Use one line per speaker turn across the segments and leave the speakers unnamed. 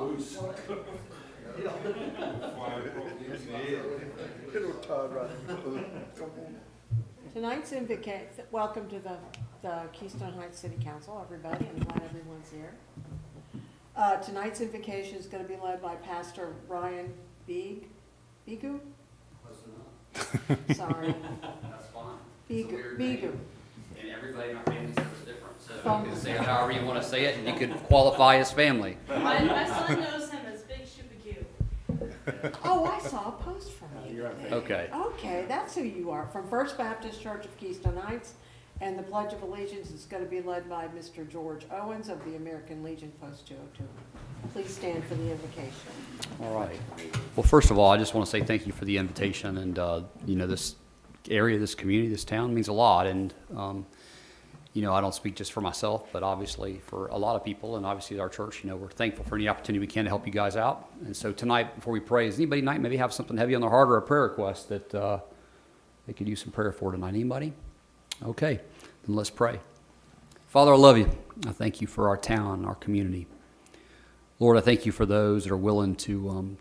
caboose.
Tonight's welcome to the Keystone Heights City Council, everybody. I'm glad everyone's here. Tonight's invocation is going to be led by Pastor Ryan Bigu? Sorry.
That's fine.
Bigu.
And everybody in our family says it's different, so you can say it however you want to say it, and you could qualify as family.
My son knows him as Big Shupagoo.
Oh, I saw a post from you.
Okay.
Okay, that's who you are. From First Baptist Church of Keystone Heights, and the Pledge of Allegiance is going to be led by Mr. George Owens of the American Legion Post 202. Please stand for the invocation.
All right. Well, first of all, I just want to say thank you for the invitation, and this area, this community, this town means a lot, and I don't speak just for myself, but obviously for a lot of people, and obviously our church, we're thankful for any opportunity we can to help you guys out. And so tonight, before we pray, does anybody tonight maybe have something heavy on their heart or a prayer request that they could use some prayer for tonight? Anybody? Okay, then let's pray. Father, I love you. I thank you for our town, our community. Lord, I thank you for those that are willing to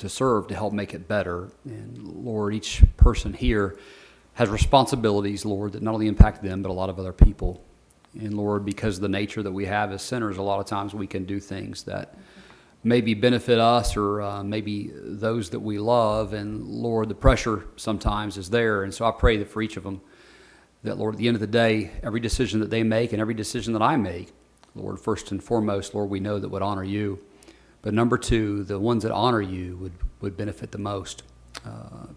serve, to help make it better. And Lord, each person here has responsibilities, Lord, that not only impact them, but a lot of other people. And Lord, because of the nature that we have as sinners, a lot of times we can do things that maybe benefit us or maybe those that we love. And Lord, the pressure sometimes is there. And so I pray that for each of them, that Lord, at the end of the day, every decision that they make and every decision that I make, Lord, first and foremost, Lord, we know that would honor you. But number two, the ones that honor you would benefit the most,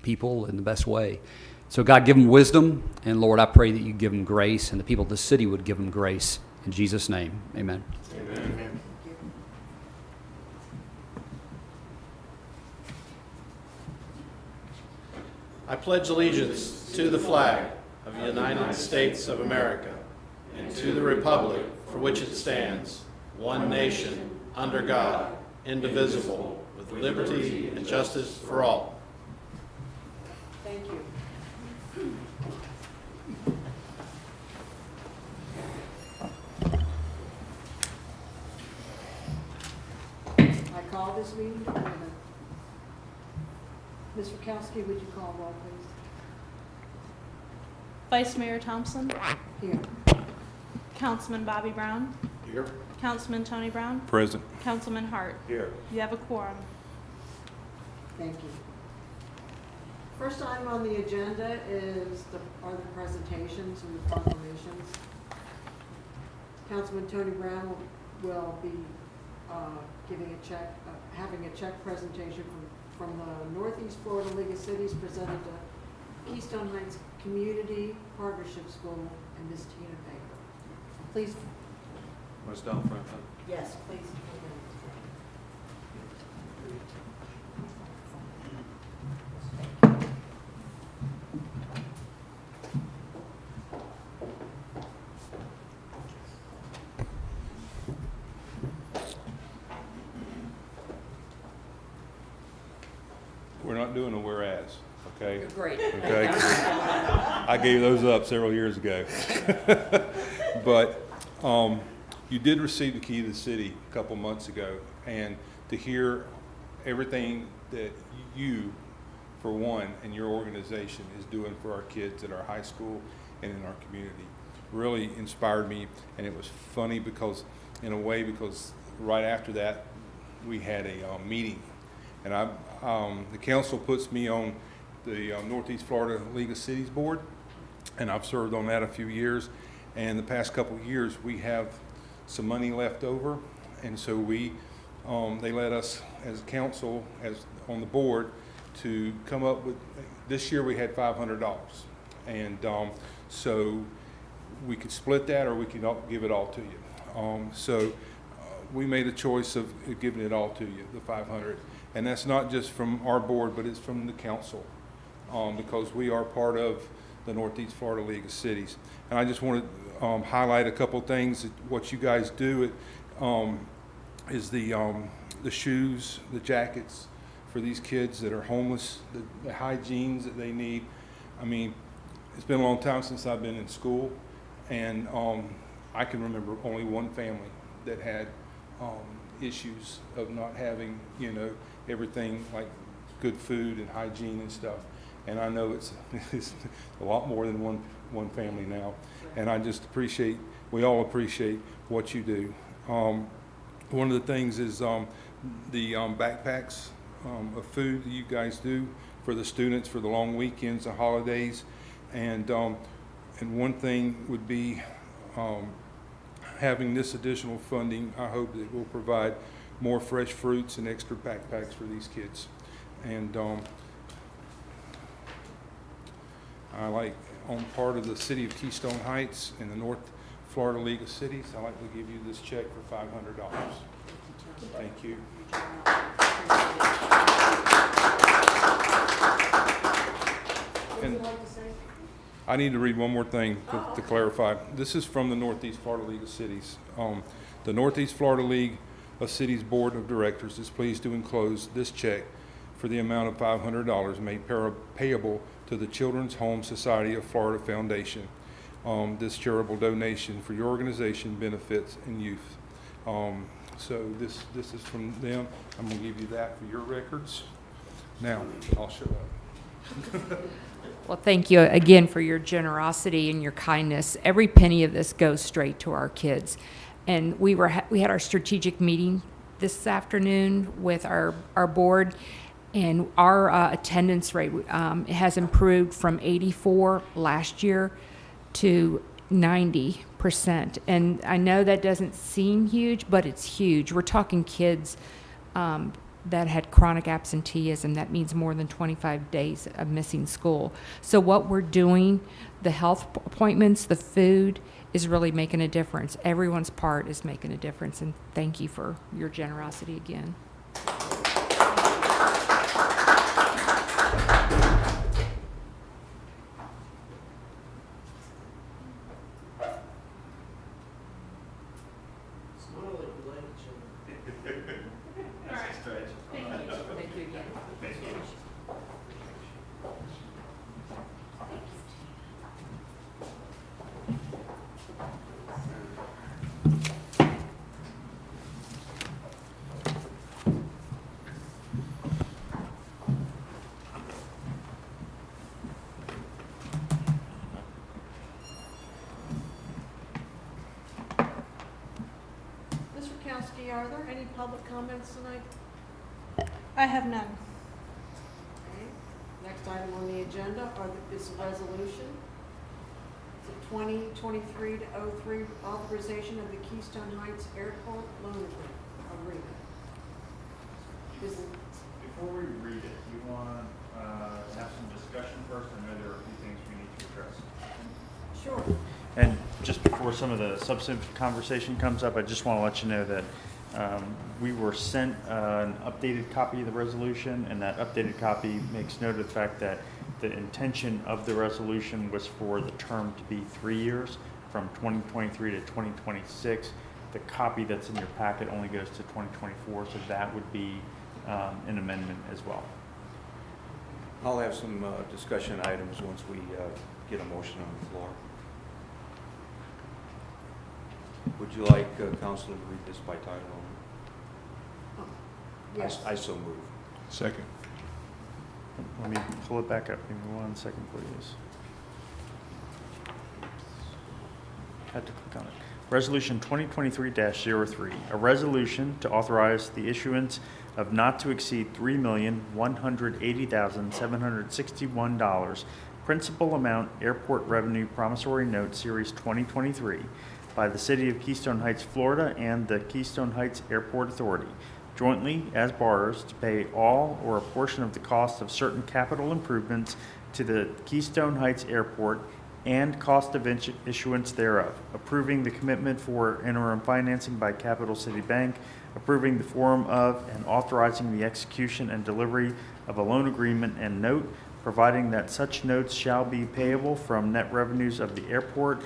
people in the best way. So God, give them wisdom, and Lord, I pray that you give them grace, and the people of the city would give them grace. In Jesus' name, amen.
Amen.
I pledge allegiance to the flag of the United States of America and to the republic for which it stands, one nation, under God, indivisible, with liberty and justice for all.
Thank you. I call this meeting to order. Ms. Rakowski, would you call roll, please?
Vice Mayor Thompson,
Here.
Councilman Bobby Brown,
Here.
Councilman Tony Brown,
Present.
Councilman Hart.
Here.
You have a quorum.
Thank you. First item on the agenda are the presentations and the proclamations. Councilman Tony Brown will be having a check presentation from the Northeast Florida League of Cities presented to Keystone Heights Community Partnership School and Ms. Tina Baker. Please.
Want to stand in front?
Yes, please.
We're not doing a whereas, okay?
Great.
Okay. I gave those up several years ago. But you did receive the key to the city a couple months ago, and to hear everything that you, for one, and your organization is doing for our kids at our high school and in our community really inspired me. And it was funny because right after that we had a meeting, and the council puts me on the Northeast Florida League of Cities board, and I've served on that a few years. And the past couple of years we have some money left over, and so they let us as council, as on the board, to come up with, this year we had $500, and so we could split that or we could give it all to you. So we made a choice of giving it all to you, the 500, and that's not just from our board, but it's from the council, because we are part of the Northeast Florida League of Cities. And I just want to highlight a couple things. What you guys do is the shoes, the jackets for these kids that are homeless, the hygienes that they need. I mean, it's been a long time since I've been in school, and I can remember only one family that had issues of not having, you know, everything like good food and hygiene and stuff. And I know it's a lot more than one family now. And I just appreciate, we all appreciate what you do. One of the things is the backpacks of food that you guys do for the students for the long weekends, the holidays. And one thing would be having this additional funding. I hope that it will provide more fresh fruits and extra backpacks for these kids. And I like, on part of the city of Keystone Heights and the North Florida League of Cities, I'd like to give you this check for $500. Thank you.
Would you like to say?
I need to read one more thing to clarify. This is from the Northeast Florida League of Cities. The Northeast Florida League of Cities Board of Directors is pleased to enclose this check for the amount of $500 made payable to the Children's Home Society of Florida Foundation. This charitable donation for your organization benefits and youth. So this is from them. I'm going to give you that for your records. Now, I'll show up.
Well, thank you again for your generosity and your kindness. Every penny of this goes straight to our kids. And we had our strategic meeting this afternoon with our board, and our attendance rate has improved from 84 last year to 90%. And I know that doesn't seem huge, but it's huge. We're talking kids that had chronic absenteeism. That means more than 25 days of missing school. So what we're doing, the health appointments, the food, is really making a difference. Everyone's part is making a difference, and thank you for your generosity again. Thank you again.
Ms. Rakowski, are there any public comments tonight?
I have none.
Okay. Next item on the agenda is a resolution. It's a 2023-03 authorization of the Keystone Heights Airport loan agreement.
Before we read it, do you want to have some discussion first? I know there are a few things we need to address.
Sure.
And just before some of the substantive conversation comes up, I just want to let you know that we were sent an updated copy of the resolution, and that updated copy makes note of the fact that the intention of the resolution was for the term to be 3 years, from 2023 to 2026. The copy that's in your packet only goes to 2024, so that would be an amendment as well.
I'll have some discussion items once we get a motion on the floor. Would you like council to read this by title only?
Yes.
I so move.
Second.
Let me pull it back up. Give me 1 second, please. Had to click on it. Resolution 2023-03, a resolution to authorize the issuance of not to exceed $3,180,761 principal amount airport revenue promissory note series 2023 by the City of Keystone Heights, Florida and the Keystone Heights Airport Authority, jointly as borrowers to pay all or a portion of the cost of certain capital improvements to the Keystone Heights Airport and cost of issuance thereof, approving the commitment for interim financing by Capital City Bank, approving the form of and authorizing the execution and delivery of a loan agreement and note, providing that such notes shall be payable from net revenues of the airport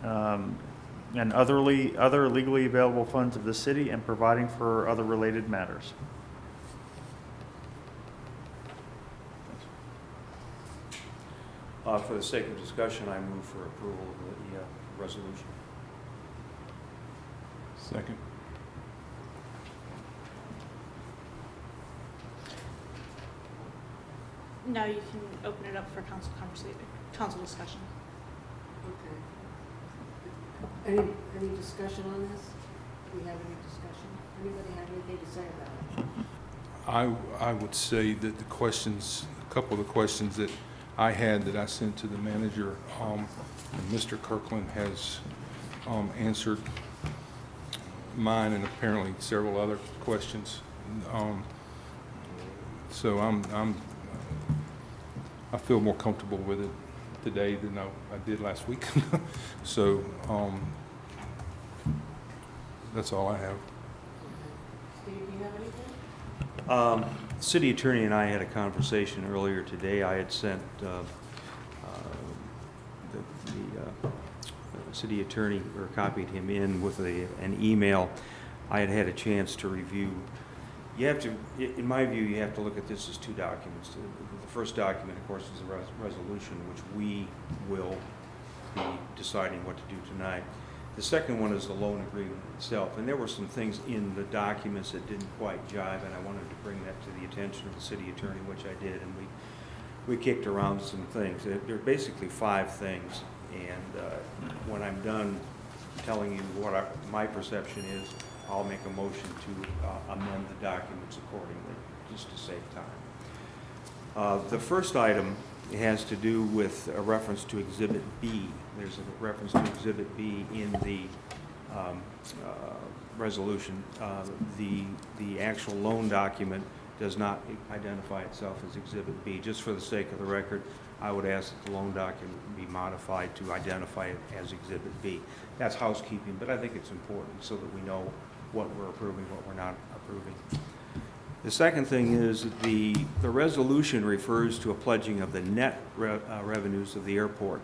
and other legally available funds of the city, and providing for other related matters.
For the sake of discussion, I move for approval of the resolution.
Second.
No, you can open it up for council council discussion.
Okay. Any discussion on this? Do we have any discussion? Anybody have anything to say about it?
I would say that the questions, a couple of the questions that I had that I sent to the manager, Mr. Kirkland has answered mine and apparently several other questions. So I feel more comfortable with it today than I did last week. So that's all I have.
Steve, do you have anything?
City attorney and I had a conversation earlier today. I had sent the city attorney, or copied him in with an email. I had had a chance to review. You have to, in my view, you have to look at this as two documents. The first document, of course, is the resolution, which we will be deciding what to do tonight. The second one is the loan agreement itself, and there were some things in the documents that didn't quite jive, and I wanted to bring that to the attention of the city attorney, which I did, and we kicked around some things. There are basically 5 things, and when I'm done telling you what my perception is, I'll make a motion to amend the documents accordingly, just to save time. The first item has to do with a reference to Exhibit B. There's a reference to Exhibit B in the resolution. The actual loan document does not identify itself as Exhibit B. Just for the sake of the record, I would ask that the loan document be modified to identify it as Exhibit B. That's housekeeping, but I think it's important so that we know what we're approving, what we're not approving. The second thing is that the resolution refers to a pledging of the net revenues of the airport,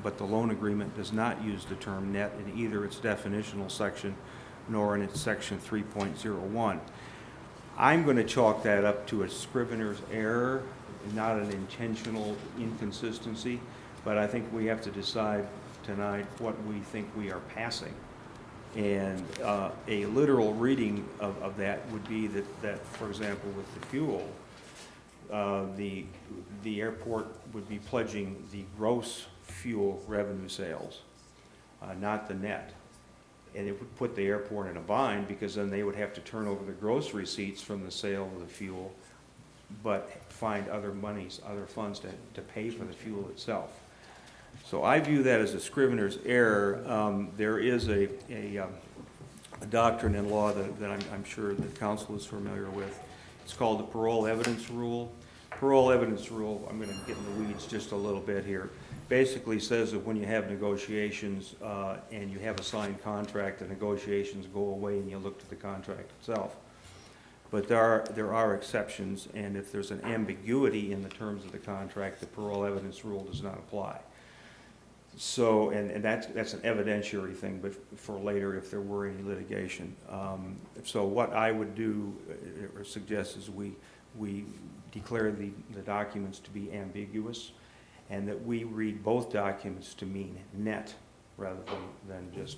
but the loan agreement does not use the term net in either its definitional section nor in its section 3.01. I'm going to chalk that up to a scrivener's error, not an intentional inconsistency, but I think we have to decide tonight what we think we are passing. And a literal reading of that would be that, for example, with the fuel, the airport would be pledging the gross fuel revenue sales, not the net. And it would put the airport in a bind, because then they would have to turn over the gross receipts from the sale of the fuel, but find other monies, other funds to pay for the fuel itself. So I view that as a scrivener's error. There is a doctrine in law that I'm sure the council is familiar with. It's called the parole evidence rule. Parole evidence rule, I'm going to get in the weeds just a little bit here, basically says that when you have negotiations and you have a signed contract, the negotiations go away and you look to the contract itself. But there are exceptions, and if there's an ambiguity in the terms of the contract, the parole evidence rule does not apply. So, and that's an evidentiary thing, but for later if there were any litigation. So what I would do or suggest is we declare the documents to be ambiguous, and that we read both documents to mean net rather than just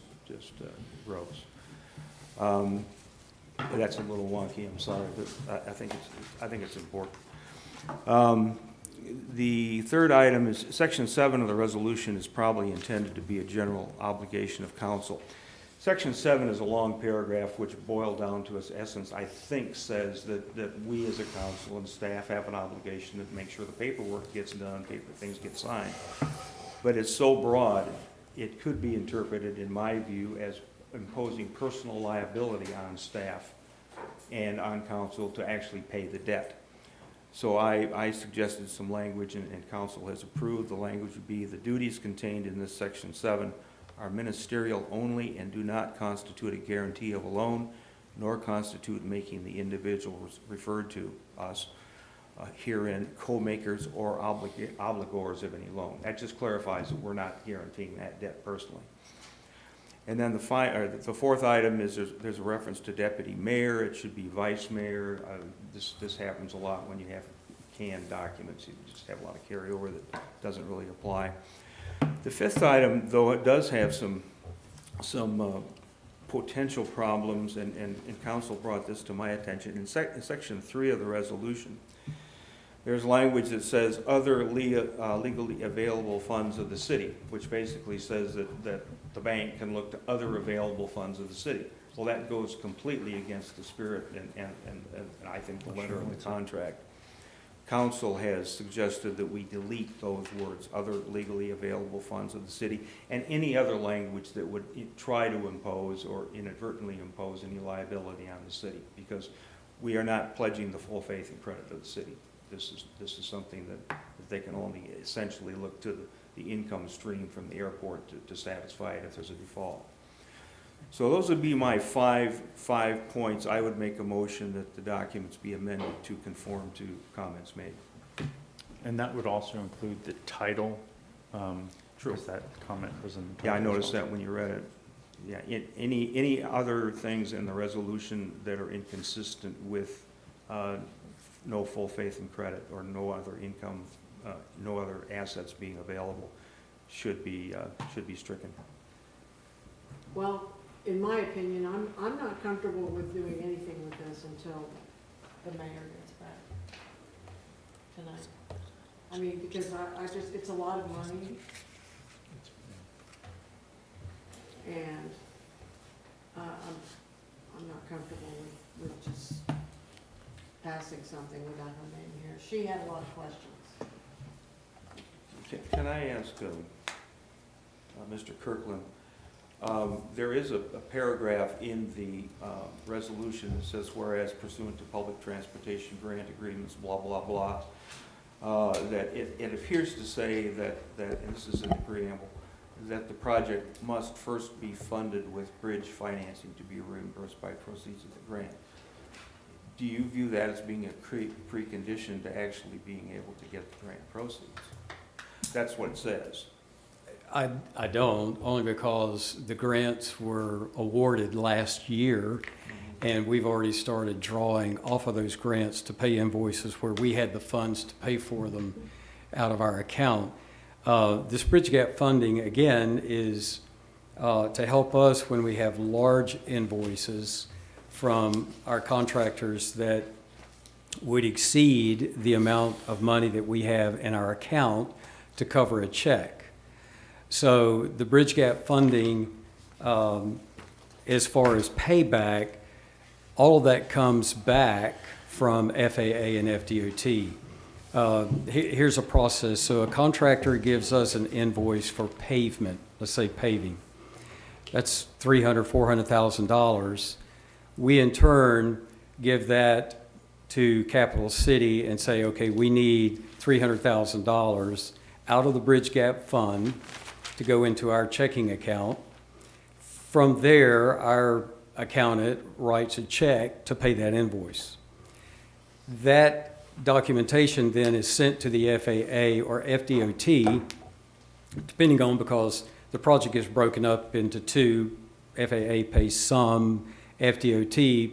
gross. That's a little wonky, I'm sorry, but I think it's important. The third item is Section 7 of the resolution is probably intended to be a general obligation of council. Section 7 is a long paragraph which boiled down to its essence, I think, says that we as a council and staff have an obligation to make sure the paperwork gets done, things get signed. But it's so broad, it could be interpreted, in my view, as imposing personal liability on staff and on council to actually pay the debt. So I suggested some language, and council has approved. The language would be: the duties contained in this Section 7 are ministerial only and do not constitute a guarantee of a loan, nor constitute making the individuals referred to us herein co-makers or obligors of any loan. That just clarifies that we're not guaranteeing that debt personally. And then the fourth item is there's a reference to deputy mayor. It should be vice mayor. This happens a lot when you have canned documents. You just have a lot of carryover that doesn't really apply. The fifth item, though, it does have some potential problems, and council brought this to my attention. In Section 3 of the resolution, there's language that says other legally available funds of the city, which basically says that the bank can look to other available funds of the city. Well, that goes completely against the spirit and I think the letter of the contract. Council has suggested that we delete those words, other legally available funds of the city, and any other language that would try to impose or inadvertently impose any liability on the city, because we are not pledging the full faith and credit of the city. This is something that they can only essentially look to the income stream from the airport to satisfy it if there's a default. So those would be my five points. I would make a motion that the documents be amended to conform to comments made.
And that would also include the title.
True.
Because that comment was in the
Yeah, I
title as
noticed
well.
that when you read it. Yeah, any other things in the resolution that are inconsistent with no full faith and credit or no other income, no other assets being available should be stricken.
Well, in my opinion, I'm not comfortable with doing anything with this until the mayor gets back tonight. I mean, because I just, it's a lot of money. And, I'm not comfortable with just passing something without her name here. She had a lot of questions.
Can I ask Mr. Kirkland, there is a paragraph in the resolution that says, whereas pursuant to public transportation grant agreements, blah, blah, blah, that it appears to say that, and this is in the preamble, that the project must first be funded with bridge financing to be reimbursed by proceeds of the grant. Do you view that as being a precondition to actually being able to get the grant proceeds? That's what it says.
I don't, only because the grants were awarded last year, and we've already started drawing off of those grants to pay invoices where we had the funds to pay for them out of our account. This bridge gap funding, again, is to help us when we have large invoices from our contractors that would exceed the amount of money that we have in our account to cover a check. So the bridge gap funding, as far as payback, all of that comes back from FAA and FDOT. Here's a process. So a contractor gives us an invoice for pavement, let's say paving. That's $300,000, $400,000. We in turn give that to Capital City and say, okay, we need $300,000 out of the Bridge Gap Fund to go into our checking account. From there, our accountant writes a check to pay that invoice. That documentation then is sent to the FAA or FDOT, depending on, because the project is broken up into two. FAA pays some, FDOT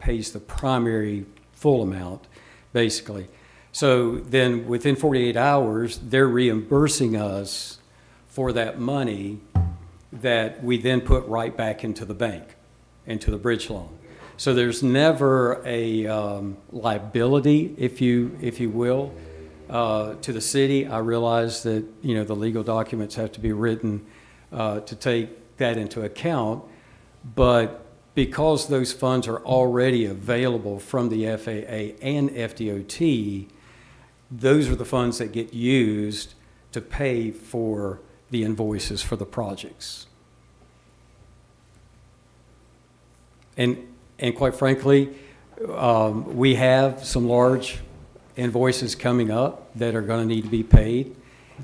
pays the primary full amount, basically. So then within 48 hours, they're reimbursing us for that money that we then put right back into the bank, into the bridge loan. So there's never a liability, if you will, to the city. I realize that, you know, the legal documents have to be written to take that into account, but because those funds are already available from the FAA and FDOT, those are the funds that get used to pay for the invoices for the projects. And quite frankly, we have some large invoices coming up that are going to need to be paid.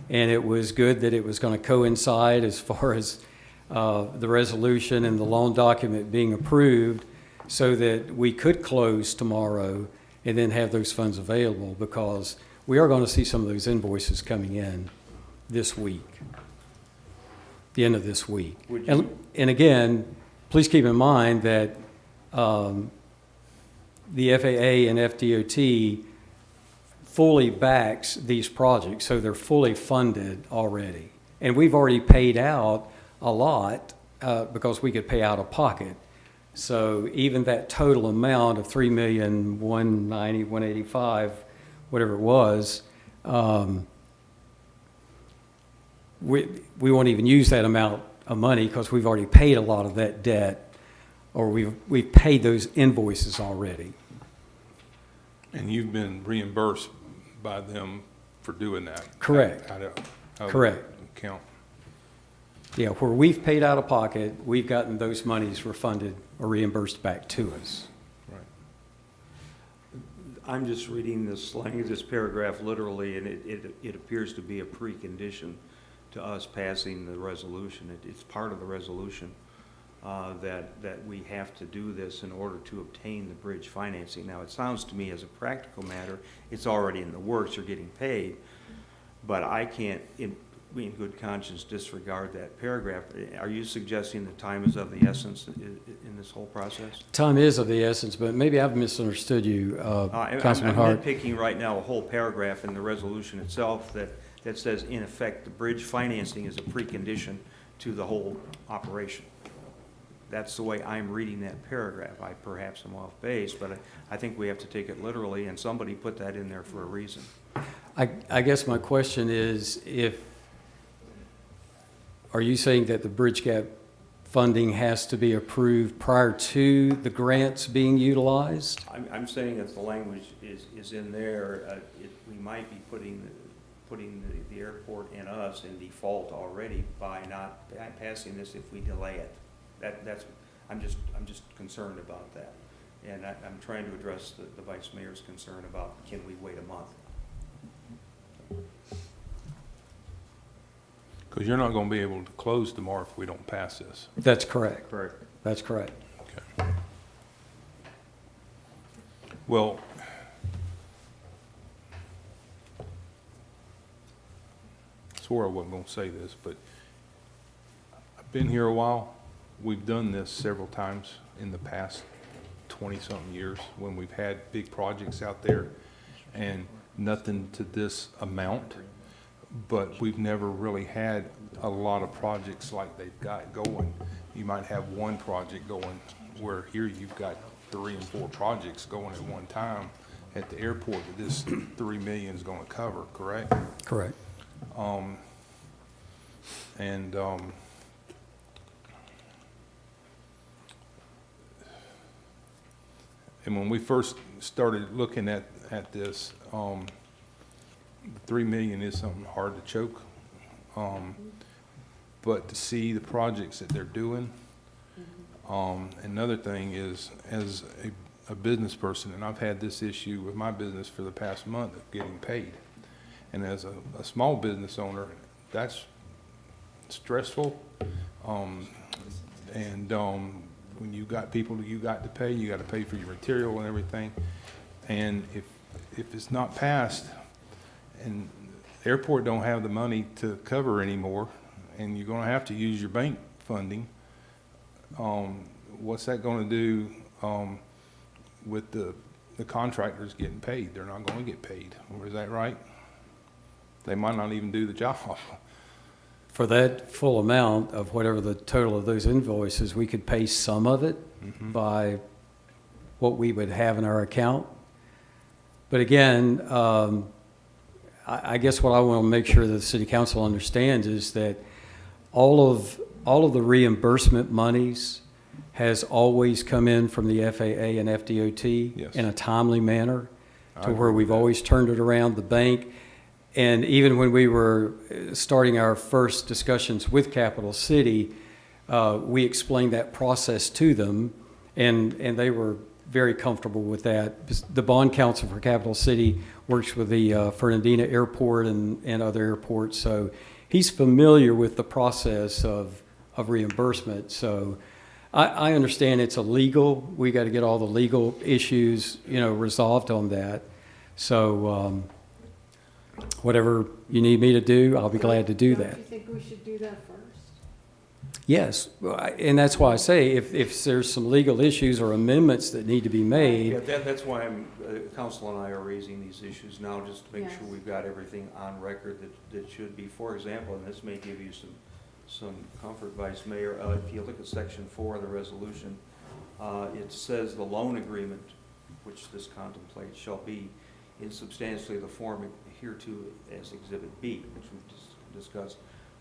And it was good that it was going to coincide as far as the resolution and the loan document being approved so that we could close tomorrow and then have those funds available, because we are going to see some of those invoices coming in this week, the end of this week. And again, please keep in mind that the FAA and FDOT fully backs these projects, so they're fully funded already. And we've already paid out a lot because we could pay out of pocket. So even that total amount of $3,190,185, whatever it was, we won't even use that amount of money because we've already paid a lot of that debt, or we've paid those invoices already.
And you've been reimbursed by them for doing that?
Correct.
Out of
Correct.
account.
Yeah, where we've paid out of pocket, we've gotten those monies refunded or reimbursed back to us.
Right.
I'm just reading this language, this paragraph literally, and it appears to be a precondition to us passing the resolution. It's part of the resolution that we have to do this in order to obtain the bridge financing. Now, it sounds to me as a practical matter, it's already in the works, you're getting paid, but I can't, in good conscience, disregard that paragraph. Are you suggesting that time is of the essence in this whole process?
Time is of the essence, but maybe I've misunderstood you, Councilman
I'm
Hart.
nitpicking right now a whole paragraph in the resolution itself that says, in effect, the bridge financing is a precondition to the whole operation. That's the way I'm reading that paragraph. I perhaps am off base, but I think we have to take it literally, and somebody put that in there for a reason.
I guess my question is, are you saying that the bridge gap funding has to be approved prior to the grants being utilized?
I'm saying if the language is in there, we might be putting the airport and us in default already by not passing this if we delay it. I'm just concerned about that. And I'm trying to address the Vice Mayor's concern about, can we wait a month?
Because you're not going to be able to close tomorrow if we don't pass this.
That's correct.
Correct.
That's correct.
Okay. Well, I swore I wasn't going to say this, but I've been here a while. We've done this several times in the past 20-something years when we've had big projects out there and nothing to this amount, but we've never really had a lot of projects like they've got going. You might have one project going, where here you've got 3 and 4 projects going at one time at the airport that this $3 million is going to cover, correct?
Correct.
And when we first started looking at this, the $3 million is something hard to choke. But to see the projects that they're doing, another thing is, as a business person, and I've had this issue with my business for the past month of getting paid. And as a small business owner, that's stressful. When you got people that you got to pay for your material and everything. And if it's not passed, and the airport don't have the money to cover anymore, and you're going to have to use your bank funding, what's that going to do with the contractors getting paid? They're not going to get paid. Or is that right? They might not even do the job.
For that full amount of whatever the total of those invoices, we could pay some of it by what we would have in our account. But again, I guess what I want to make sure that the city council understands is that all of the reimbursement monies has always come in from the FAA and FDOT
Yes.
in a timely manner,
I
to
agree
where
with
we've
that.
always turned it around. The bank, and even when we were starting our first discussions with Capital City, we explained that process to them, and they were very comfortable with that. The bond counsel for Capital City works with the Fernandina Airport and other airports, so he's familiar with the process of reimbursement. So I understand it's illegal. We got to get all the legal issues, resolved on that. So whatever you need me to do, I'll be glad to do that.
Don't you think we should do that first?
Yes, and that's why I say if there's some legal issues or amendments that need to be made,
Yeah, that's why council and I are raising these issues now, just to make
Yes.
sure we've got everything on record that should be. For example, and this may give you some comfort, Vice Mayor, if you look at section 4 of the resolution, it says the loan agreement, which this contemplates, shall be in substantially the form hereto as Exhibit B, which we've discussed,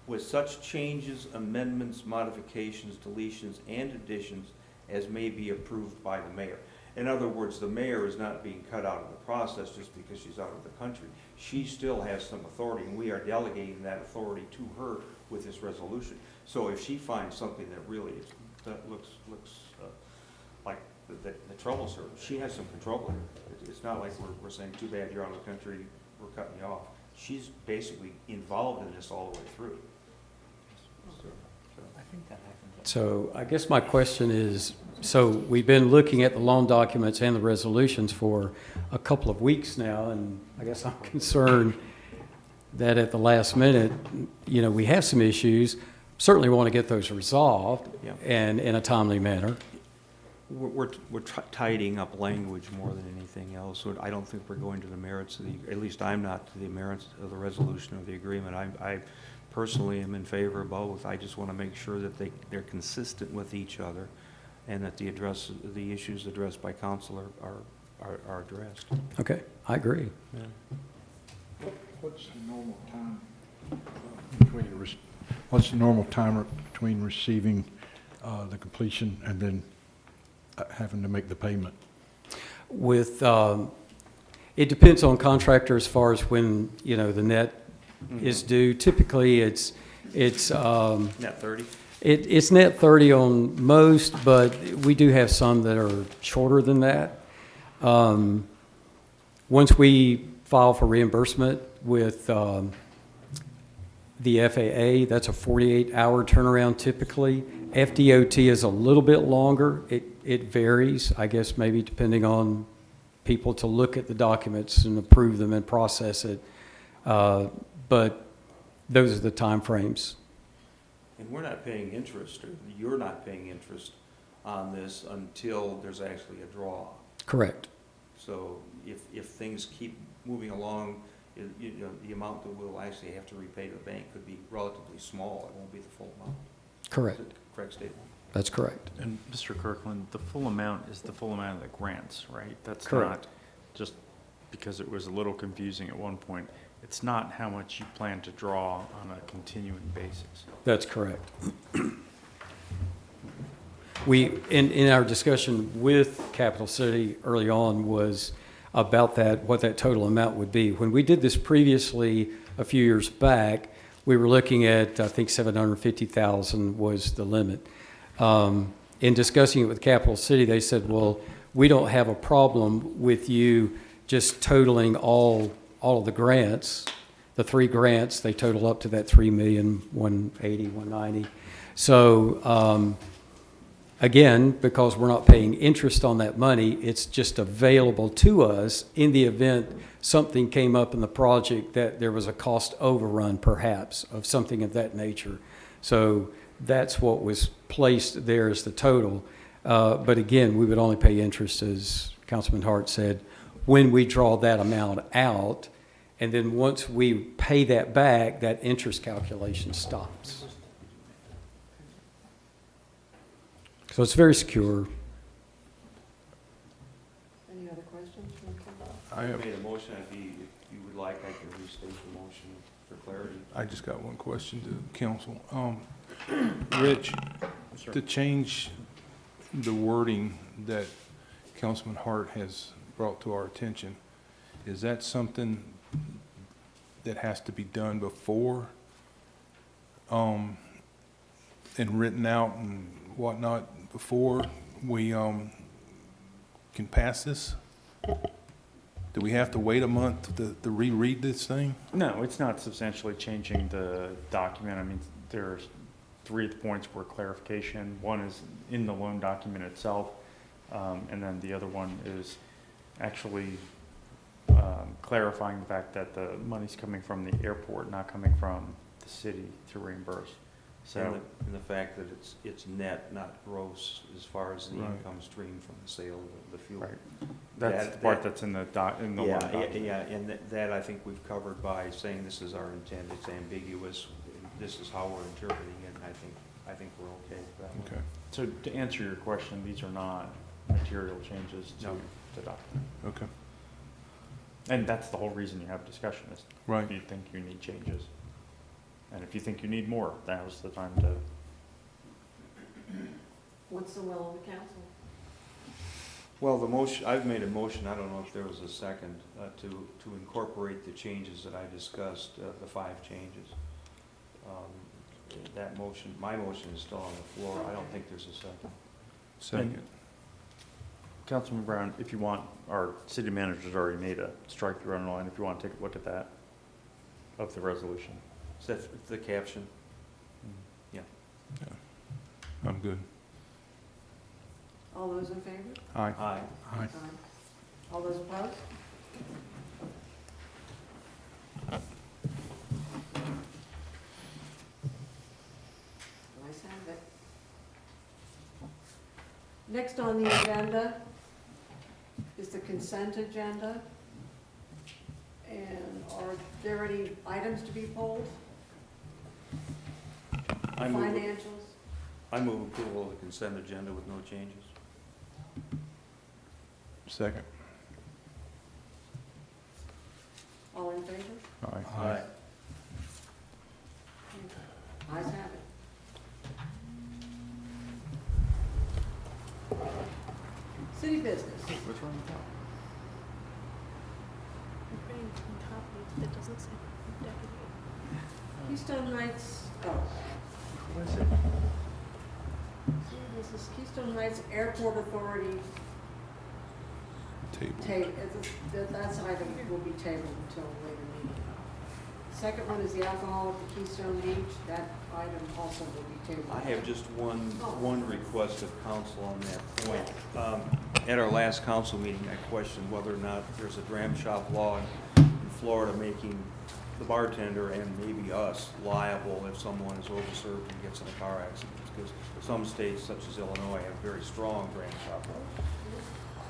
with such changes, amendments, modifications, deletions, and additions as may be approved by the mayor. In other words, the mayor is not being cut out of the process just because she's out of the country. She still has some authority, and we are delegating that authority to her with this resolution. So if she finds something that really that looks like that troubles her, she has some control over it. It's not like we're saying, too bad you're out of the country, we're cutting you off. She's basically involved in this all the way through.
So I guess my question is, so we've been looking at the loan documents and the resolutions for a couple of weeks now, and I guess I'm concerned that at the last minute, you know, we have some issues. Certainly want to get those resolved
Yeah.
and in a timely manner.
We're tidying up language more than anything else. So I don't think we're going to the merits of at least I'm not to the merits of the resolution of the agreement. I personally am in favor of both. I just want to make sure that they're consistent with each other and that the issues addressed by council are addressed.
Okay, I agree.
Yeah.
What's the normal time between receiving the completion and then having to make the payment?
With, it depends on contractor as far as when, you know, the net is due. Typically, it's
Net 30?
It's net 30 on most, but we do have some that are shorter than that. Once we file for reimbursement with the FAA, that's a 48-hour turnaround typically. FDOT is a little bit longer. It varies, I guess, maybe depending on people to look at the documents and approve them and process it. But those are the time frames.
And we're not paying interest, or you're not paying interest on this until there's actually a draw.
Correct.
So if things keep moving along, you know, the amount that we'll actually have to repay to the bank could be relatively small. It won't be the full amount.
Correct.
Is it the correct statement?
That's correct.
And Mr. Kirkland, the full amount is the full amount of the grants, right? That's
Correct.
not, just because it was a little confusing at one point, it's not how much you plan to draw on a continuing basis.
That's correct. We, in our discussion with Capital City early on was about that, what that total amount would be. When we did this previously a few years back, we were looking at, I think 750,000 was the limit. In discussing it with Capital City, they said, well, we don't have a problem with you just totaling all of the grants. The 3 grants, they total up to that 3,180,000, 190. So, again, because we're not paying interest on that money, it's just available to us in the event something came up in the project that there was a cost overrun, perhaps, of something of that nature. So that's what was placed there as the total. But again, we would only pay interest, as Councilman Hart said, when we draw that amount out. And then once we pay that back, that interest calculation stops. So it's very secure.
Any other questions from council?
I have,
made a motion. If you would like, I can restate the motion for clarity.
I just got one question to council. Rich, to change the wording that Councilman Hart has brought to our attention, is that something that has to be done before and written out and whatnot before we can pass this? Do we have to wait a month to reread this thing?
No, it's not substantially changing the document. I mean, there's 3 points for clarification. One is in the loan document itself, and then the other one is actually clarifying the fact that the money's coming from the airport, not coming from the city to reimburse. So,
And the fact that it's net, not gross, as far as the
Right.
income stream from the sale of the fuel.
right, that's the part that's in the loan
Yeah,
document.
yeah, and that I think we've covered by saying this is our intent, it's ambiguous, this is how we're interpreting it, and I think we're okay with that one.
Okay.
So to answer your question, these are not material changes to
No.
the document.
Okay.
And that's the whole reason you have discussion, is
Right.
if you think you need changes. And if you think you need more, now's the time to.
What's the will of the council?
Well, the motion, I've made a motion, I don't know if there was a second, to incorporate the changes that I discussed, the 5 changes. That motion, my motion is still on the floor. I don't think there's a second.
Second.
Councilman Brown, if you want, our city manager's already made a strike-through underline, if you want to take a look at that, of the resolution.
Is that the caption? Yeah.
I'm good.
All those in favor?
Aye.
Aye.
Aye.
All those opposed? Nice have it. Next on the agenda is the consent agenda. And are there any items to be pulled?
I move,
Financials?
I move approval of the consent agenda with no changes.
Second.
All in favor?
Aye.
Ayes have it. City business.
Which one?
That doesn't say deputy.
Keystone Heights, oh,
What is it?
see, this is Keystone Heights Airport Authority.
Table.
That's item will be tabled until a later meeting. Second one is the alcohol at the Keystone Beach. That item also will be tabled.
I have just one request of council on that point. At our last council meeting, I questioned whether or not there's a dram shop law in Florida making the bartender and maybe us liable if someone is overserved and gets in a car accident, because some states, such as Illinois, have very strong dram shop laws.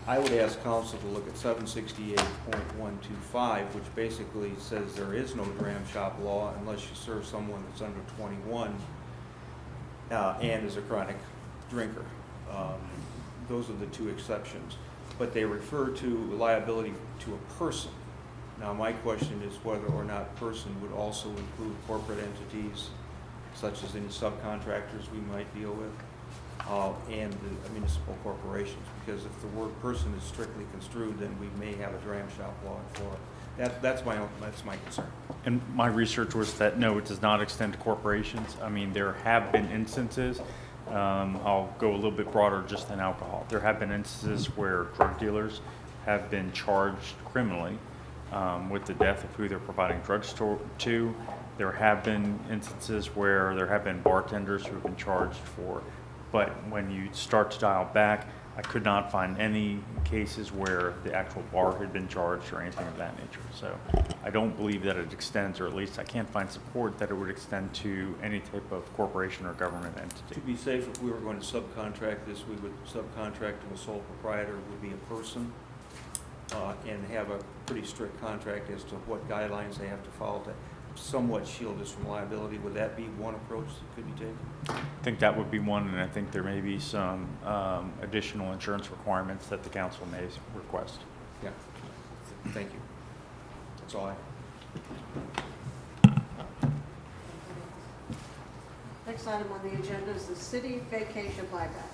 I would ask council to look at 768.125, which basically says there is no dram shop law unless you serve someone that's under 21 and is a chronic drinker. Those are the 2 exceptions. But they refer to liability to a person. Now, my question is whether or not person would also include corporate entities, such as any subcontractors we might deal with, and the municipal corporations, because if the word person is strictly construed, then we may have a dram shop law in Florida. That's my concern.
And my research was that, no, it does not extend to corporations. I mean, there have been instances, I'll go a little bit broader just than alcohol. There have been instances where drug dealers have been charged criminally with the death of who they're providing drugs to. There have been instances where there have been bartenders who have been charged for. But when you start to dial back, I could not find any cases where the actual bar had been charged or anything of that nature. So I don't believe that it extends, or at least I can't find support that it would extend to any type of corporation or government
To
entity.
be safe, if we were going to subcontract this, we would subcontract to a sole proprietor, would be a person, and have a pretty strict contract as to what guidelines they have to follow to somewhat shield us from liability. Would that be one approach that could be taken?
I think that would be one, and I think there may be some additional insurance requirements that the council may request.
Yeah. Thank you. That's all I have.
Next item on the agenda is the city vacation buyback.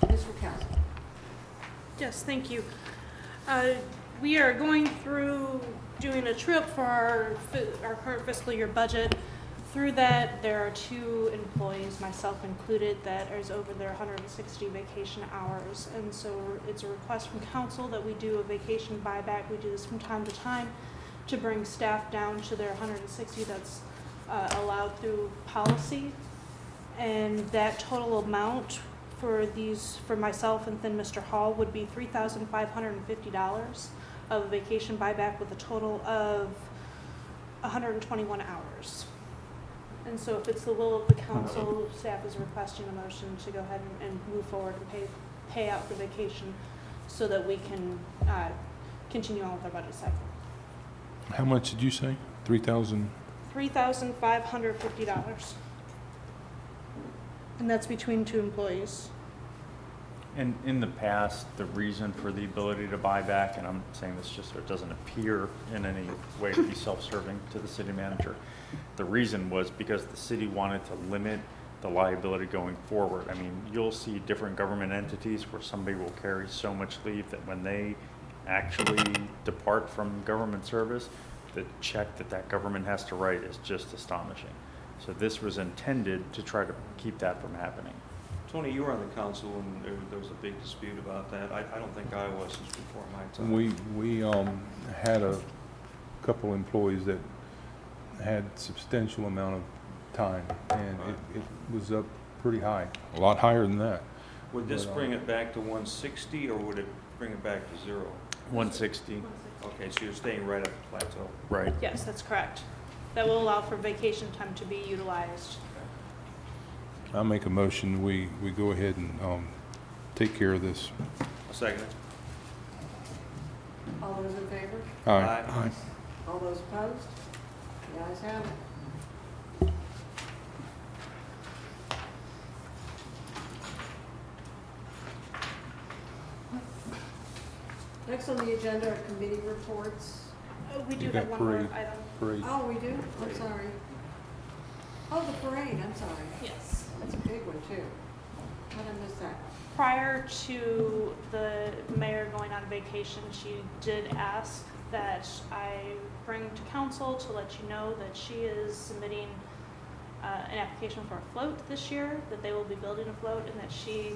Ms. Rakowski.
Yes, thank you. We are going through doing a trip for our current fiscal year budget. Through that, there are 2 employees, myself included, that is over their 160 vacation hours. And so it's a request from council that we do a vacation buyback. We do this from time to time to bring staff down to their 160 that's allowed through policy. And that total amount for myself and then Mr. Hall would be $3,550 of vacation buyback with a total of 121 hours. And so if it's the will of the council, staff is requesting a motion to go ahead and move forward and pay out the vacation so that we can continue on with our budget cycle.
How much did you say? 3,000?
$3,550. And that's between 2 employees.
In the past, the reason for the ability to buy back, and I'm saying this just so it doesn't appear in any way to be self-serving to the city manager, the reason was because the city wanted to limit the liability going forward. I mean, you'll see different government entities where somebody will carry so much leave that when they actually depart from government service, the check that government has to write is just astonishing. So this was intended to try to keep that from happening.
Tony, you were on the council and there was a big dispute about that. I don't think I was, since before my time.
We had a couple employees that had substantial amount of time, and it was up pretty high, a lot higher than that.
Would this
But,
bring it back to 160 or would it bring it back to 0?
160.
Okay, so you're staying right at the plateau.
Right.
Yes, that's correct. That will allow for vacation time to be utilized.
I make a motion, we go ahead and take care of this.
A second.
All those in favor?
Aye.
Aye.
All those opposed? The ayes have it. Next on the agenda are committee reports.
We do
You
have
got
one more
parade.
item.
Parade.
Oh, we do? I'm sorry. Oh, the parade, I'm sorry.
Yes.
That's a big one, too. How did I miss that?
Prior to the mayor going on vacation, she did ask that I bring to council to let you know that she is submitting an application for a float this year, that they will be building a float, and that she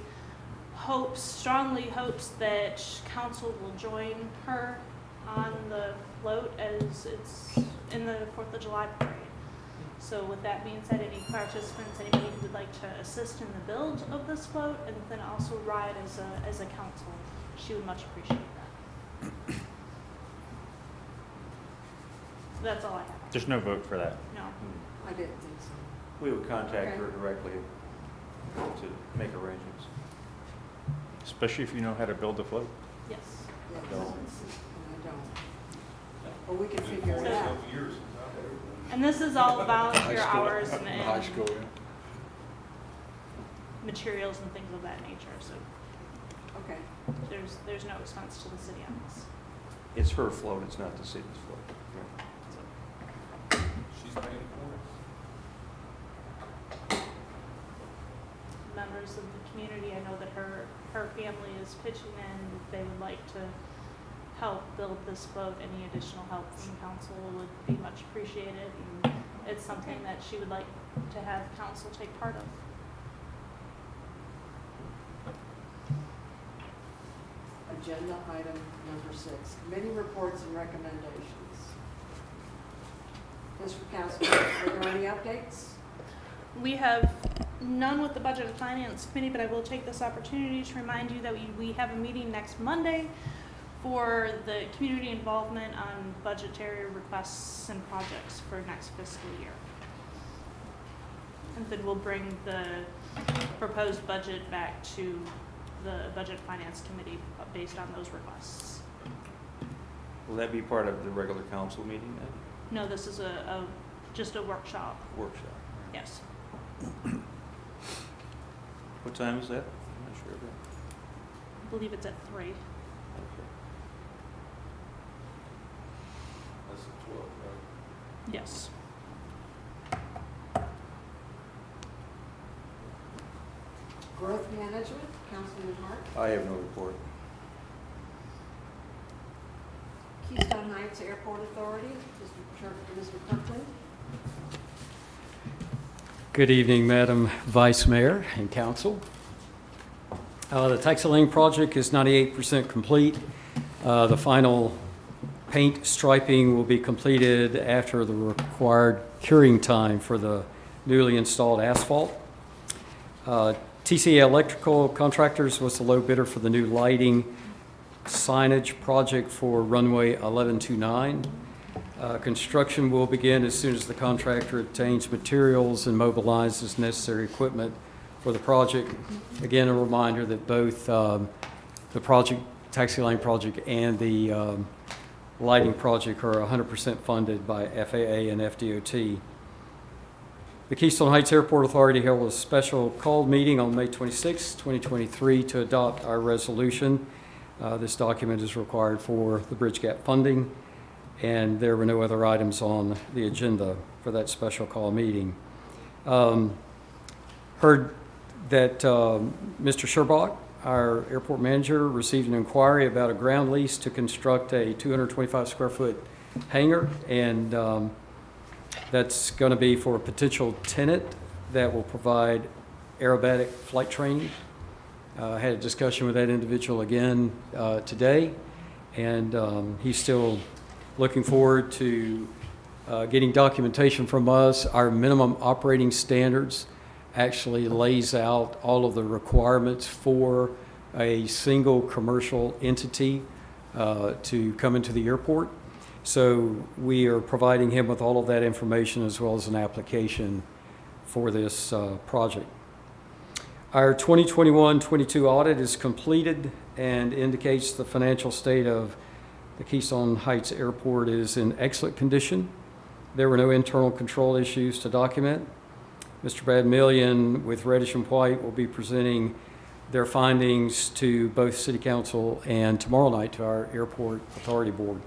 strongly hopes that council will join her on the float as it's in the 4th of July parade. So with that being said, any participants, anybody who would like to assist in the build of this float and then also ride as a council, she would much appreciate that. That's all I have.
There's no vote for that.
No.
I didn't think so.
We would contact
Okay.
her directly to make arrangements.
Especially if you know how to build a float.
Yes.
Yes,
No.
I don't. But we can figure it out.
And this is all volunteer hours and
High school, yeah.
materials and things of that nature. So
Okay.
there's no expense to the city on this.
It's her float, it's not the city's float.
She's paying for it.
Members of the community, I know that her family is pitching in. If they would like to help build this float, any additional help from council would be much appreciated. And it's something that she would like to have council take part of.
Agenda item number 6, committee reports and recommendations. Mr. Council, are there any updates?
We have none with the Budget and Finance Committee, but I will take this opportunity to remind you that we have a meeting next Monday for the community involvement on budgetary requests and projects for next fiscal year. And then we'll bring the proposed budget back to the Budget and Finance Committee based on those requests.
Will that be part of the regular council meeting then?
No, this is just a workshop,
Workshop?
yes.
What time is that? I'm not sure of that.
I believe it's at 3.
Okay.
That's the 12th, right?
Yes.
Growth management, Councilman Hart.
I have no report.
Keystone Heights Airport Authority, Mr. Kirkland.
Good evening, Madam Vice Mayor and Council. The Taxi Lane project is 98% complete. The final paint striping will be completed after the required curing time for the newly installed asphalt. TCA Electrical Contractors was the low bidder for the new lighting signage project for runway 1129. Construction will begin as soon as the contractor obtains materials and mobilizes necessary equipment for the project. Again, a reminder that both the project, taxi lane project and the lighting project are 100% funded by FAA and FDOT. The Keystone Heights Airport Authority held a special called meeting on May 26, 2023 to adopt our resolution. This document is required for the bridge gap funding, and there were no other items on the agenda for that special call meeting. Heard that Mr. Sherbach, our airport manager, received an inquiry about a ground lease to construct a 225 square foot hangar, and that's going to be for a potential tenant that will provide aerobatic flight training. I had a discussion with that individual again today, and he's still looking forward to getting documentation from us. Our minimum operating standards actually lays out all of the requirements for a single commercial entity to come into the airport. So we are providing him with all of that information as well as an application for this project. Our 2021-22 audit is completed and indicates the financial state of the Keystone Heights Airport is in excellent condition. There were no internal control issues to document. Mr. Brad Million with Reddish and White will be presenting their findings to both City Council and tomorrow night to our Airport Authority Board.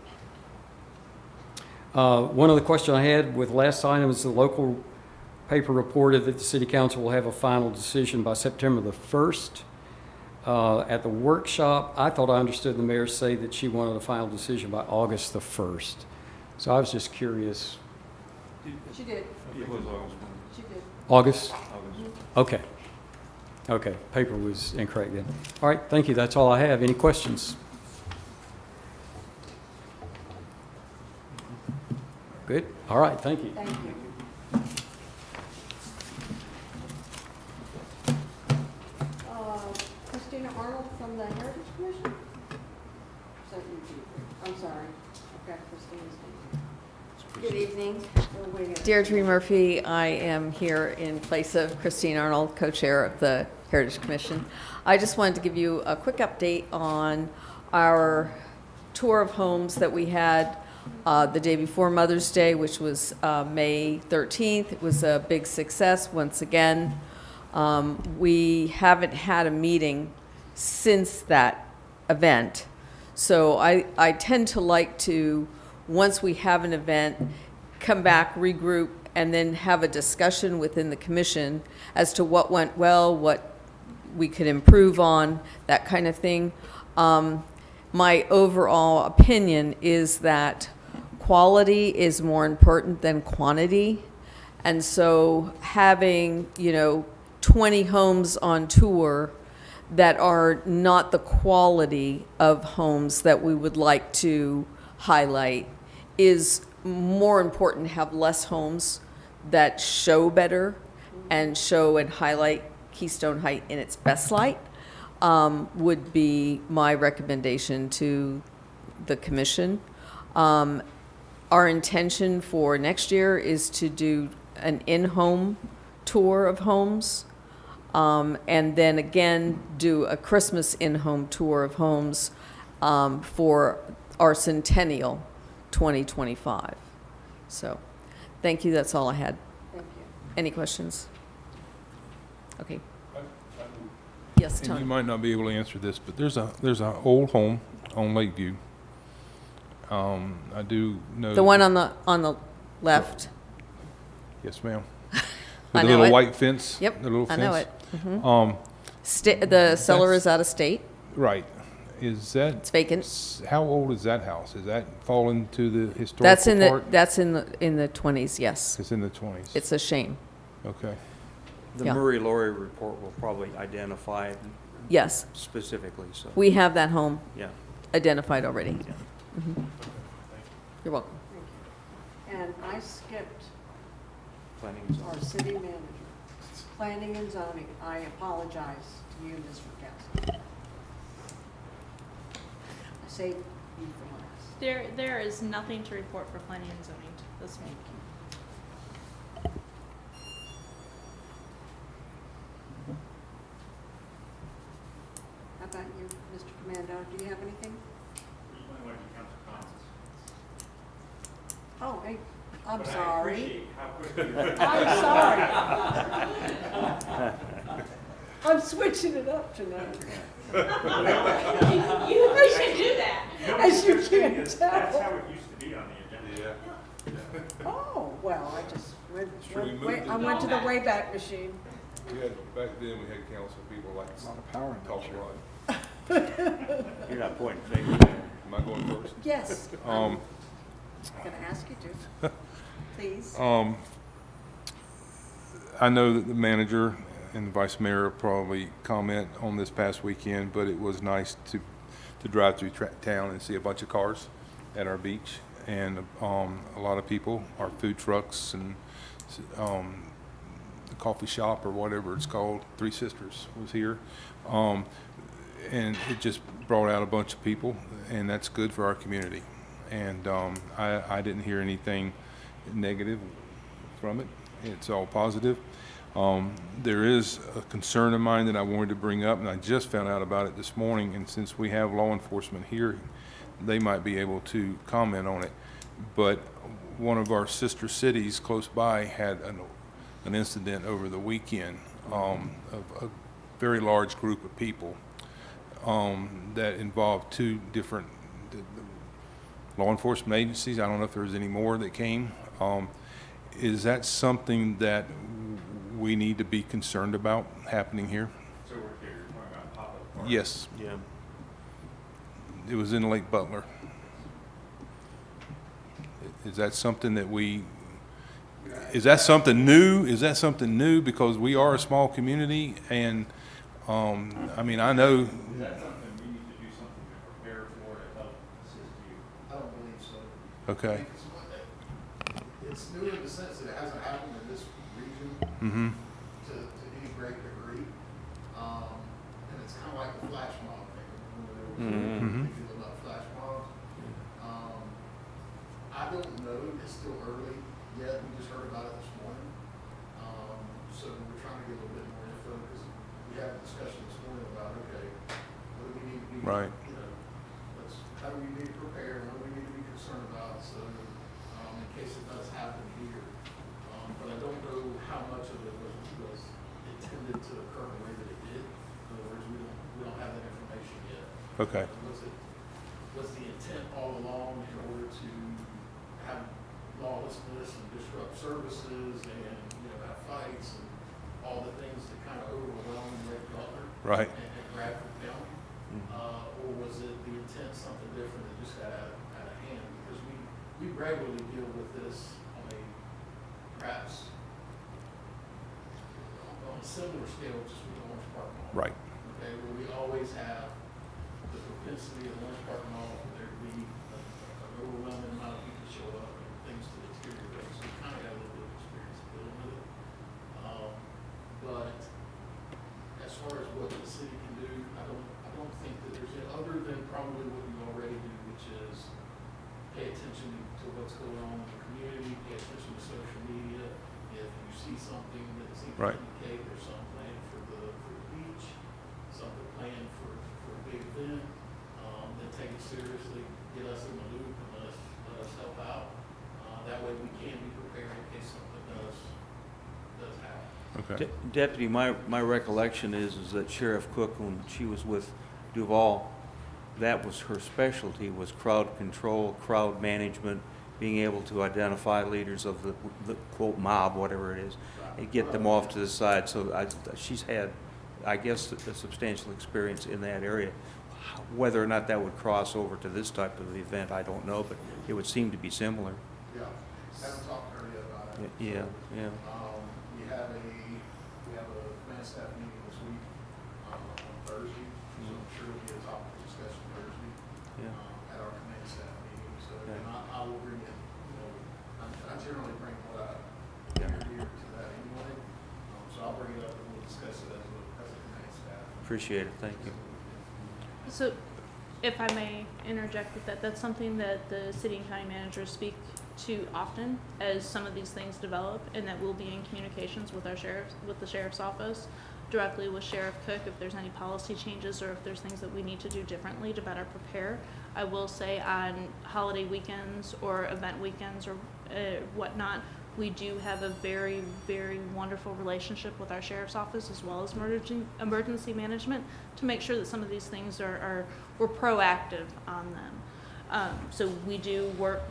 One other question I had with last item is the local paper reported that the City Council will have a final decision by September the 1st. At the workshop, I thought I understood the mayor say that she wanted a final decision by August the 1st. So I was just curious.
She did,
It was August
she did.
August?
1.
Okay. Okay, paper was incorrect then. All right, thank you. That's all I have. Any questions? Good. All right, thank you.
Thank you. Christina Arnold from the Heritage Commission? Is that you, Chief? I'm sorry. I've got Christina's name.
Good evening.
We're waiting.
Deirdre Murphy, I am here in place of Christine Arnold, co-chair of the Heritage Commission. I just wanted to give you a quick update on our tour of homes that we had the day before Mother's Day, which was May 13th. It was a big success once again. We haven't had a meeting since that event. So I tend to like to, once we have an event, come back, regroup, and then have a discussion within the commission as to what went well, what we could improve on, that kind of thing. My overall opinion is that quality is more important than quantity. And so having, 20 homes on tour that are not the quality of homes that we would like to highlight is more important to have less homes that show better and show and highlight Keystone Heights in its best light, would be my recommendation to the commission. Our intention for next year is to do an in-home tour of homes, and then again do a Christmas in-home tour of homes for our centennial 2025. So, thank you. That's all I had.
Thank you.
Any questions? Okay. Yes,
And you
Tony.
might not be able to answer this, but there's a old home on Lakeview. I do know.
The one on the left.
Yes, ma'am.
I
With the
know
little
it.
white fence.
Yep,
The little
I
fence.
know it. The seller
That's-
is out of state.
Right. Is that?
It's vacant.
How old is that house? Is that fall into the historical
That's in the
part?
that's in the 20s. Yes,
It's in the 20s.
it's a shame.
Okay.
The
Yeah.
Murray-Laurie report will probably identify it
Yes,
specifically, so,
we have that home
yeah.
identified already. Mhm. You're welcome.
Thank you. And I skipped
Planning and zoning.
our city manager. Planning and zoning, I apologize to you, Mr. Gaskin. I saved you for last.
There is nothing to report for planning and zoning this week.
How about you, Mr. Commando? Do you have anything? Oh, hey, I'm sorry. I'm sorry. I'm switching it up tonight.
You should do that.
As you can tell.
it used to be on the agenda.
Yeah.
Oh, well, I just
Should we move
I
to-
went to the Wayback Machine.
We had, back then, we had council people like
A lot of power in
talk
that
a
chair.
lot.
You're not pointing fingers.
Am I going first?
Yes, I'm
Um,
gonna ask you to, please.
I know that the manager and the vice mayor probably comment on this past weekend, but it was nice to drive through town and see a bunch of cars at our beach, and a lot of people, our food trucks and the coffee shop or whatever it's called, Three Sisters was here, and it just brought out a bunch of people, and that's good for our community. And I didn't hear anything negative from it. It's all positive. There is a concern of mine that I wanted to bring up, and I just found out about it this morning, and since we have law enforcement here, they might be able to comment on it. But one of our sister cities close by had an incident over the weekend of a very large group of people that involved two different law enforcement agencies. I don't know if there was any more that came. Is that something that we need to be concerned about happening here?
So we're here, you're talking about pop-up parks.
Yes,
Yeah.
it was in Lake Butler. Is that something that is that something new? Is that something new? Because we are a small community, and, I mean, I know,
Is that something we need to do something to prepare for to help assist you?
I don't believe so.
okay.
It's new in the sense that it hasn't happened in this region
Mm-hmm,
to any great degree. And it's kind of like the flash mob thing. Remember there was a big deal about flash mobs? I don't know, it's still early yet, we just heard about it this morning. So we're trying to get a little bit more info, because we had a discussion this morning about, okay, what do we need to be,
Right.
you know, how do we need to prepare, what do we need to be concerned about, so, in case it does happen here. But I don't know how much of it was intended to occur the way that it did. In other words, we don't have that information yet.
okay,
Was the intent all along in order to have lawlessness and disrupt services and, have fights and all the things that kind of overwhelm Lake Butler?
right.
And Bradford County? Or was it the intent something different that just got out of hand? Because we regularly deal with this on a perhaps on a similar scale, just with the Orange Park Mall.
Right.
Okay, where we always have the propensity of the Orange Park Mall for there to be an overwhelming amount of people show up and things to deteriorate. So we kind of got a little bit of experience dealing with it. But as far as what the city can do, I don't think that there's any, other than probably what you already do, which is pay attention to what's going on in the community, pay attention to social media. If you see something that seems to
Right.
indicate there's something planned for the beach, something planned for a big event, then take it seriously, get us in the loop, and let us help out. That way we can be prepared in case something does happen.
Okay,
Deputy, my recollection is that Sheriff Cook, when she was with Duval, that was her specialty, was crowd control, crowd management, being able to identify leaders of the quote mob, whatever it is, and get them off to the side. So she's had, I guess, a substantial experience in that area. Whether or not that would cross over to this type of event, I don't know, but it would seem to be similar.
Yeah, haven't talked to her yet about it.
Yeah, yeah.
We have a command staff meeting this week, on Thursday, so I'm sure it'll be a topic of discussion Thursday,
Yeah.
at our command staff meeting, so,
Yeah.
and I will bring in, I generally bring what I
Yeah.
hear to that anyway, so I'll bring it up and we'll discuss it as a command staff.
Appreciate it, thank you.
So, if I may interject with that, that's something that the city and county managers speak to often as some of these things develop, and that we'll be in communications with our sheriffs, with the sheriff's office directly with Sheriff Cook if there's any policy changes or if there's things that we need to do differently to better prepare. I will say on holiday weekends or event weekends or whatnot, we do have a very, very wonderful relationship with our sheriff's office as well as emergency management to make sure that some of these things we're proactive on them. So we do work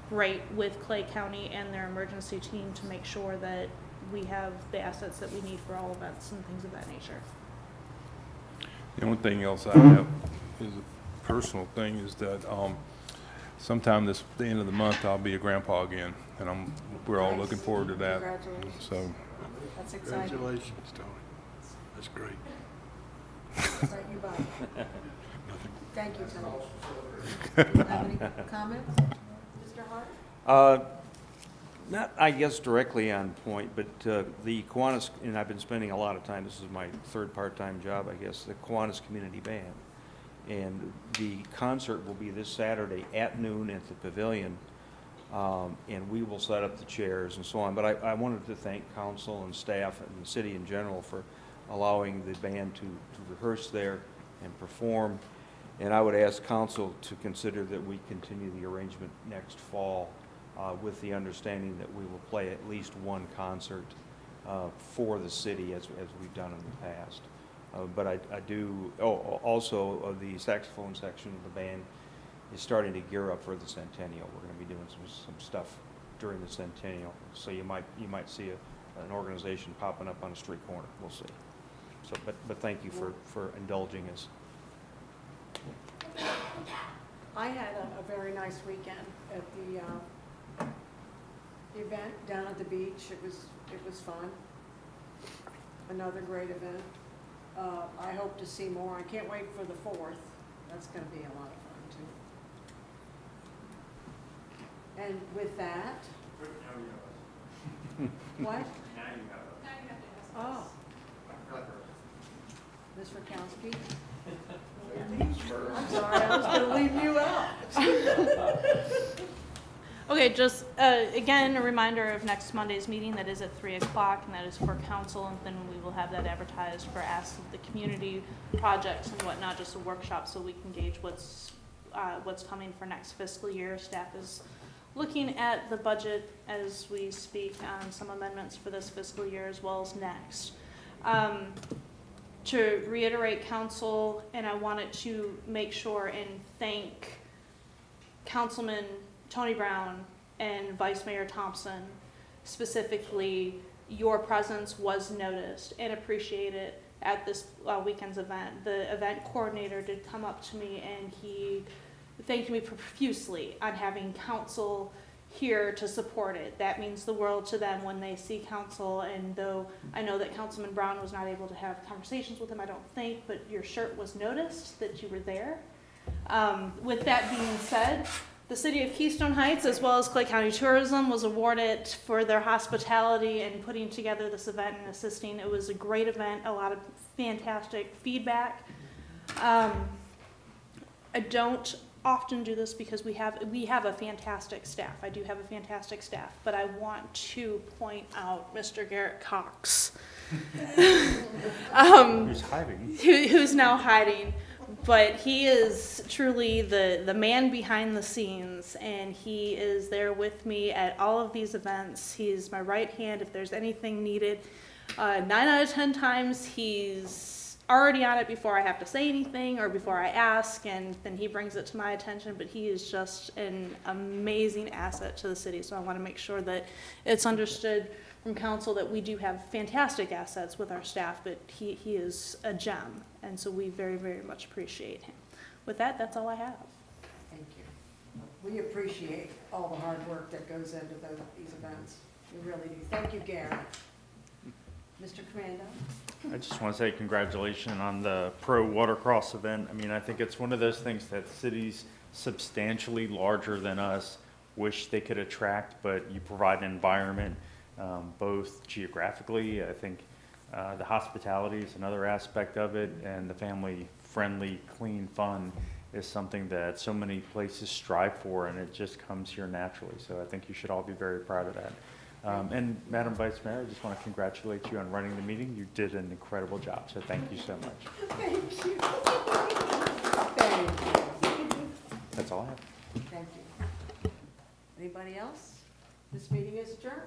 great with Clay County and their emergency team to make sure that we have the assets that we need for all events and things of that nature.
The only thing else I have is a personal thing is that sometime the end of the month I'll be a grandpa again, and we're all looking forward to that.
Congratulations.
So
That's exciting.
Congratulations, Tony. That's great.
Right, you bye.
Nothing.
Thank you, Tony. Do you have any comments? Mr. Hart?
Not, I guess, directly on point, but the Kiwanis, and I've been spending a lot of time, this is my third part-time job, I guess, the Kiwanis Community Band. And the concert will be this Saturday at noon at the Pavilion, and we will set up the chairs and so on. But I wanted to thank council and staff and the city in general for allowing the band to rehearse there and perform. And I would ask council to consider that we continue the arrangement next fall with the understanding that we will play at least one concert for the city as we've done in the past. But I do, also the saxophone section of the band is starting to gear up for the centennial. We're going to be doing some stuff during the centennial. So you might see an organization popping up on a street corner. We'll see. So, but thank you for indulging us.
I had a very nice weekend at the event down at the beach. It was fun. Another great event. I hope to see more. I can't wait for the 4th. That's going to be a lot of fun too. And with that, what? Oh. Ms. Rakowski? I'm sorry, I was going to leave you out.
Okay, just again, a reminder of next Monday's meeting. That is at 3 o'clock, and that is for council, and then we will have that advertised for Ask the Community projects and whatnot, just a workshop so we can gauge what's coming for next fiscal year. Staff is looking at the budget as we speak on some amendments for this fiscal year as well as next. To reiterate, council, and I wanted to make sure and thank Councilman Tony Brown and Vice Mayor Thompson specifically. Your presence was noticed and appreciated at this weekend's event. The event coordinator did come up to me and he thanked me profusely on having council here to support it. That means the world to them when they see council, and though I know that Councilman Brown was not able to have conversations with him, I don't think, but your shirt was noticed that you were there. With that being said, the City of Keystone Heights, as well as Clay County Tourism, was awarded for their hospitality and putting together this event and assisting. It was a great event, a lot of fantastic feedback. I don't often do this because we have a fantastic staff. I do have a fantastic staff, but I want to point out Mr. Garrett Cox,
Who's hiding?
who's now hiding. But he is truly the man behind the scenes, and he is there with me at all of these events. He's my right hand if there's anything needed. 9 out of 10 times he's already on it before I have to say anything or before I ask, and then he brings it to my attention. But he is just an amazing asset to the city, so I want to make sure that it's understood from council that we do have fantastic assets with our staff, but he is a gem, and so we very, very much appreciate him. With that, that's all I have.
Thank you. We appreciate all the hard work that goes into these events. We really do. Thank you, Gary. Mr. Commando?
I just want to say congratulations on the Pro Watercross event. I mean, I think it's one of those things that cities substantially larger than us wish they could attract, but you provide an environment both geographically. I think the hospitality is another aspect of it, and the family-friendly, clean fun is something that so many places strive for, and it just comes here naturally. So I think you should all be very proud of that. And Madam Vice Mayor, I just want to congratulate you on running the meeting. You did an incredible job, so thank you so much.
Thank you. Thank you.
That's all I have.
Thank you. Anybody else? This meeting is adjourned.